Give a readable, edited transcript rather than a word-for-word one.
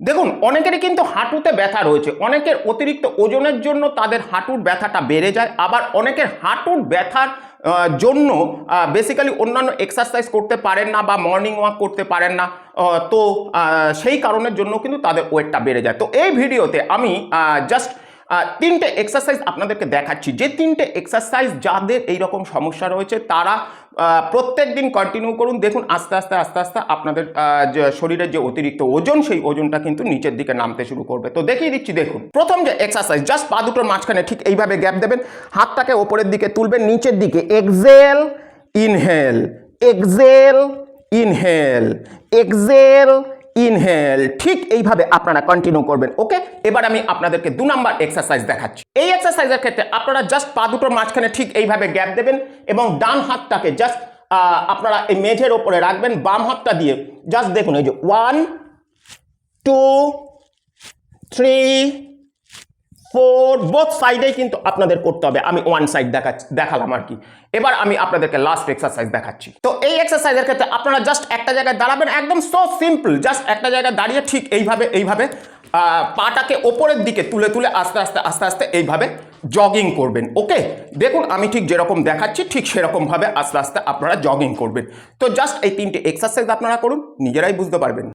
দেখুন, অনেকেরই কিন্তু হাঁটুতে ব্যথা রয়েছে, অনেকের অতিরিক্ত ওজনের জন্য তাদের হাঁটুর ব্যথাটা বেড়ে যায়, আবার অনেকের হাঁটুর ব্যথার জন্য বেসিক্যালি অন্যান্য এক্সারসাইজ করতে পারেন না বা মর্নিং ওয়াক করতে পারেন না, তো সেই কারণের জন্য কিন্তু তাদের ওয়েটটা বেড়ে যায়। তো এই ভিডিওতে আমি জাস্ট তিনটে এক্সারসাইজ আপনাদেরকে দেখাচ্ছি, যে তিনটে এক্সারসাইজ যাদের এইরকম সমস্যা রয়েছে তারা প্রত্যেক দিন কন্টিনিউ করুন। দেখুন আস্তে আস্তে আস্তে আস্তে আপনাদের শরীরের যে অতিরিক্ত ওজন, সেই ওজনটা কিন্তু নিচের দিকে নামতে শুরু করবে। তো দেখিয়ে দিচ্ছি, দেখুন প্রথম যে এক্সারসাইজ, জাস্ট পা দুটোর মাঝখানে ঠিক এইভাবে গ্যাপ দেবেন, হাতটাকে ওপরের দিকে তুলবেন, নিচের দিকে Excel inhale, Excel inhale, Excel inhale, ঠিক এইভাবে আপনারা কন্টিনিউ করবেন। ওকে, এবার আমি আপনাদেরকে 2 নাম্বার এক্সারসাইজ দেখাচ্ছি। এই এক্সারসাইজের ক্ষেত্রে আপনারা জাস্ট পা দুটোর মাঝখানে ঠিক এইভাবে গ্যাপ দেবেন এবং ডান হাতটাকে জাস্ট আপনারা এই মেঝের ওপরে রাখবেন, বাম হাতটা দিয়ে জাস্ট দেখুন এই যে 1 2 3 4 বোথ সাইডেই কিন্তু আপনাদের করতে হবে। আমি ওয়ান সাইড দেখালাম আর কি। এবার আমি আপনাদেরকে লাস্ট এক্সারসাইজ দেখাচ্ছি। তো এই এক্সারসাইজের ক্ষেত্রে আপনারা জাস্ট একটা জায়গায় দাঁড়াবেন, একদম সো সিম্পল, জাস্ট একটা জায়গায় দাঁড়িয়ে ঠিক এইভাবে পাটাকে ওপরের দিকে তুলে তুলে আস্তে আস্তে আস্তে আস্তে এইভাবে জগিং করবেন। ওকে, দেখুন আমি ঠিক যেরকম দেখাচ্ছি ঠিক সেরকমভাবে আস্তে আস্তে আপনারা জগিং করবেন। তো জাস্ট এই তিনটে এক্সারসাইজ আপনারা করুন, নিজেরাই বুঝতে পারবেন।